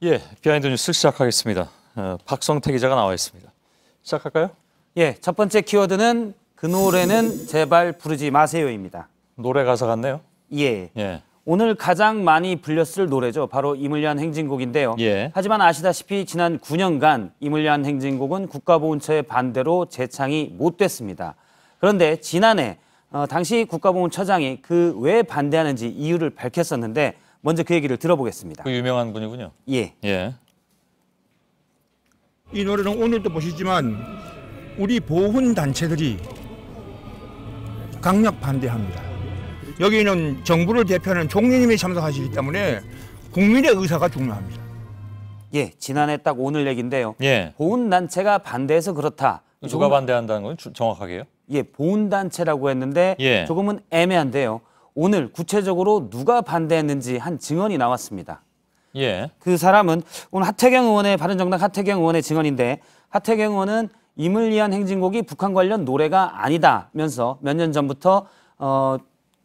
예, 비하인드 뉴스 시작하겠습니다. 박성태 기자가 나와 있습니다. 시작할까요? 예, 첫 번째 키워드는 그 노래는 제발 부르지 마세요입니다. 노래 가사 같네요. 예. 예. 오늘 가장 많이 불렸을 노래죠. 바로 이물리안 행진곡인데요. 예. 하지만 아시다시피 지난 9년간 이물리안 행진곡은 국가보훈처의 반대로 재창이 못 됐습니다. 그런데 지난해 당시 국가보훈처장이 그 왜 반대하는지 이유를 밝혔었는데 먼저 그 얘기를 들어보겠습니다. 그 유명한 분이군요. 예. 예. 이 노래는 오늘도 보시지만 우리 보훈단체들이 강력 반대합니다. 여기는 정부를 대표하는 총리님이 참석하시기 때문에 국민의 의사가 중요합니다. 예, 지난해 딱 오늘 얘기인데요. 예. 보훈단체가 반대해서 그렇다. 누가 반대한다는 건 정확하게요? 예, 보훈단체라고 했는데 예. 조금은 애매한데요. 오늘 구체적으로 누가 반대했는지 한 증언이 나왔습니다. 예. 그 사람은 오늘 하태경 의원의 바른정당 하태경 의원의 증언인데 하태경 의원은 이물리안 행진곡이 북한 관련 노래가 아니다면서 몇 년 전부터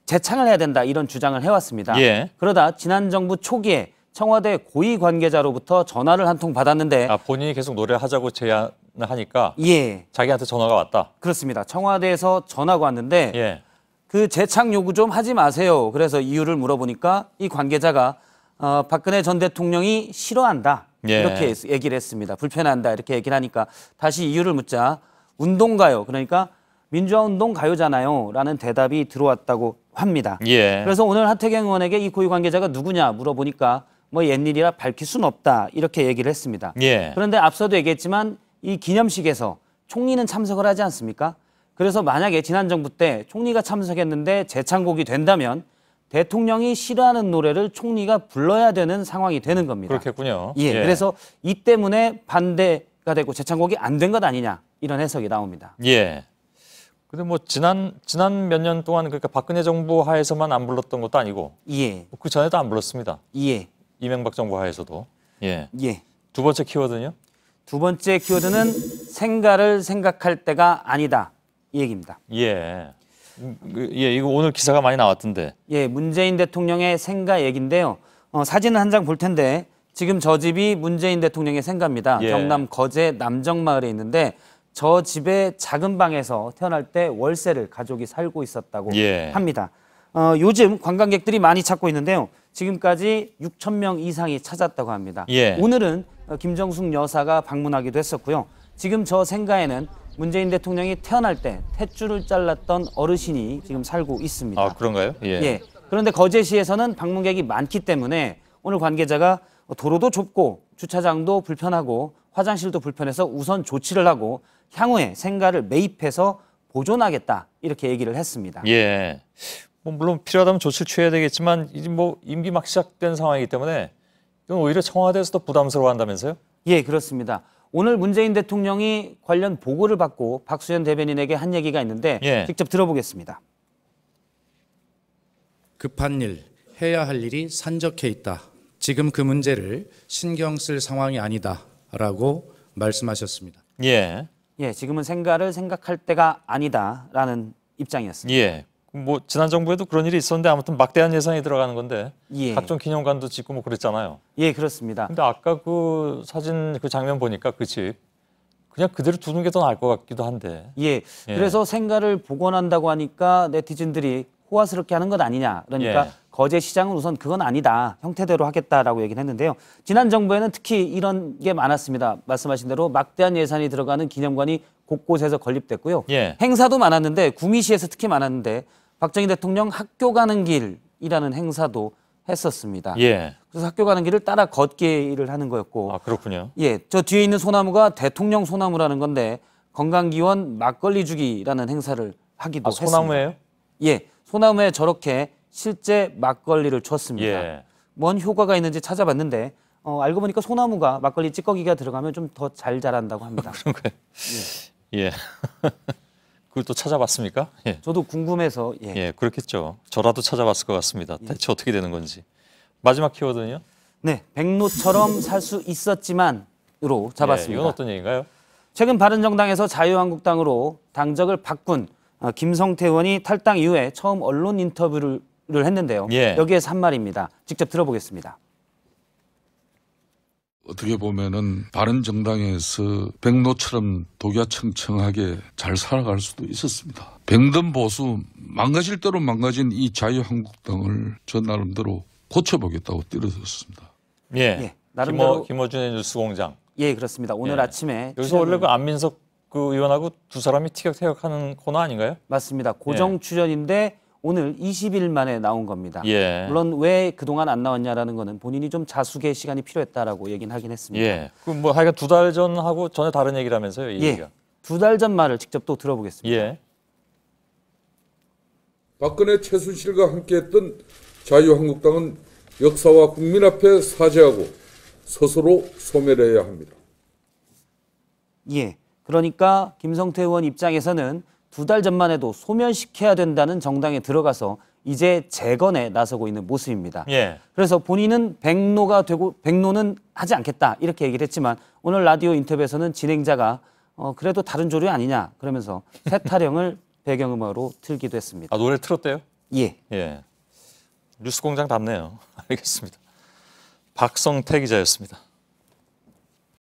재창을 해야 된다 이런 주장을 해왔습니다. 예. 그러다 지난 정부 초기에 청와대 고위 관계자로부터 전화를 한 통 받았는데 본인이 계속 노래하자고 제안을 하니까 예, 자기한테 전화가 왔다. 그렇습니다. 청와대에서 전화가 왔는데 예. 그 재창 요구 좀 하지 마세요. 그래서 이유를 물어보니까 이 관계자가 박근혜 전 대통령이 싫어한다. 예. 이렇게 얘기를 했습니다. 불편한다. 이렇게 얘기를 하니까 다시 이유를 묻자 운동가요. 그러니까 민주화운동 가요잖아요. 라는 대답이 들어왔다고 합니다. 예. 그래서 오늘 하태경 의원에게 이 고위 관계자가 누구냐 물어보니까 뭐 옛일이라 밝힐 수는 없다. 이렇게 얘기를 했습니다. 예. 그런데 앞서도 얘기했지만 이 기념식에서 총리는 참석을 하지 않습니까? 그래서 만약에 지난 정부 때 총리가 참석했는데 재창곡이 된다면 대통령이 싫어하는 노래를 총리가 불러야 되는 상황이 되는 겁니다. 그렇겠군요. 예, 예. 그래서 이 때문에 반대가 되고 재창곡이 안 된 것 아니냐 이런 해석이 나옵니다. 예. 근데 뭐 지난 몇 년 동안 그러니까 박근혜 정부 하에서만 안 불렀던 것도 아니고 예, 그 전에도 안 불렀습니다. 예, 이명박 정부 하에서도. 예. 예. 두 번째 키워드는요? 두 번째 키워드는 생가를 생각할 때가 아니다 이 얘기입니다. 예. 예, 이거 오늘 기사가 많이 나왔던데. 예, 문재인 대통령의 생가 얘기인데요. 사진을 한 장 볼 텐데 지금 저 집이 문재인 대통령의 생가입니다. 예. 경남 거제 남정마을에 있는데 저 집의 작은 방에서 태어날 때 월세를 가족이 살고 있었다고 예. 합니다. 요즘 관광객들이 많이 찾고 있는데요. 지금까지 6천 명 이상이 찾았다고 합니다. 예. 오늘은 김정숙 여사가 방문하기도 했었고요. 지금 저 생가에는 문재인 대통령이 태어날 때 탯줄을 잘랐던 어르신이 지금 살고 있습니다. 아, 그런가요? 예. 예. 그런데 거제시에서는 방문객이 많기 때문에 오늘 관계자가 도로도 좁고 주차장도 불편하고 화장실도 불편해서 우선 조치를 하고 향후에 생가를 매입해서 보존하겠다 이렇게 얘기를 했습니다. 예. 뭐 물론 필요하다면 조치를 취해야 되겠지만 이제 뭐 임기 막 시작된 상황이기 때문에 이건 오히려 청와대에서도 부담스러워한다면서요? 예, 그렇습니다. 오늘 문재인 대통령이 관련 보고를 받고 박수현 대변인에게 한 얘기가 있는데 예. 직접 들어보겠습니다. 급한 일, 해야 할 일이 산적해 있다. 지금 그 문제를 신경 쓸 상황이 아니다라고 말씀하셨습니다. 예. 예, 지금은 생가를 생각할 때가 아니다라는 입장이었습니다. 예. 뭐 지난 정부에도 그런 일이 있었는데 아무튼 막대한 예산이 들어가는 건데 예. 각종 기념관도 짓고 뭐 그랬잖아요. 예, 그렇습니다. 근데 아까 그 사진 그 장면 보니까 그 집 그냥 그대로 두는 게 더 나을 것 같기도 한데. 예, 그래서 생가를 복원한다고 하니까 네티즌들이 호화스럽게 하는 것 아니냐. 그러니까 예. 거제시장은 우선 그건 아니다. 형태대로 하겠다라고 얘기를 했는데요. 지난 정부에는 특히 이런 게 많았습니다. 말씀하신 대로 막대한 예산이 들어가는 기념관이 곳곳에서 건립됐고요. 예. 행사도 많았는데 구미시에서 특히 많았는데 박정희 대통령 학교 가는 길이라는 행사도 했었습니다. 예. 그래서 학교 가는 길을 따라 걷기를 하는 거였고 아, 그렇군요. 예, 저 뒤에 있는 소나무가 대통령 소나무라는 건데 건강기원 막걸리 주기라는 행사를 하기도 아, 했습니다. 소나무예요? 예, 소나무에 저렇게 실제 막걸리를 줬습니다. 예. 뭔 효과가 있는지 찾아봤는데 알고 보니까 소나무가 막걸리 찌꺼기가 들어가면 좀 더 잘 자란다고 합니다. 그런가요? 예. 그걸 또 찾아봤습니까? 예. 저도 궁금해서 예. 예, 그렇겠죠. 저라도 찾아봤을 것 같습니다. 대체 어떻게 되는 건지. 마지막 키워드는요? 네, 백로처럼 살 수 있었지만으로 잡았습니다. 예, 이건 어떤 얘기인가요? 최근 바른정당에서 자유한국당으로 당적을 바꾼 김성태 의원이 탈당 이후에 처음 언론 인터뷰를 했는데요. 예. 여기에서 한 말입니다. 직접 들어보겠습니다. 어떻게 보면은 바른정당에서 백로처럼 독야청청하게 잘 살아갈 수도 있었습니다. 병든 보수 망가질 대로 망가진 이 자유한국당을 저 나름대로 고쳐보겠다고 뛰어들었습니다. 예. 예, 나름대로- 김어준의 뉴스공장. 예, 그렇습니다. 오늘 예. 아침에 여기서 원래 출연을- 그 안민석 그 의원하고 두 사람이 티격태격하는 코너 아닌가요? 맞습니다. 고정 출연인데 오늘 20일 만에 나온 겁니다. 예. 물론 왜 그동안 안 나왔냐라는 거는 본인이 좀 자숙의 시간이 필요했다라고 얘기는 하긴 했습니다. 예. 그 뭐 하여간 2달 전하고 전혀 다른 얘기라면서요, 이 예. 얘기가. 2달 전 말을 직접 또 들어보겠습니다. 예. 박근혜 최순실과 함께했던 자유한국당은 역사와 국민 앞에 사죄하고 스스로 소멸해야 합니다. 예. 그러니까 김성태 의원 입장에서는 2달 전만 해도 소멸시켜야 된다는 정당에 들어가서 이제 재건에 나서고 있는 모습입니다. 예. 그래서 본인은 백로가 되고 백로는 하지 않겠다 이렇게 얘기를 했지만 오늘 라디오 인터뷰에서는 진행자가 그래도 다른 조류 아니냐 그러면서 새 타령을 배경음악으로 틀기도 했습니다. 아, 노래 틀었대요? 예. 예. 뉴스공장 답네요. 알겠습니다. 박성태 기자였습니다.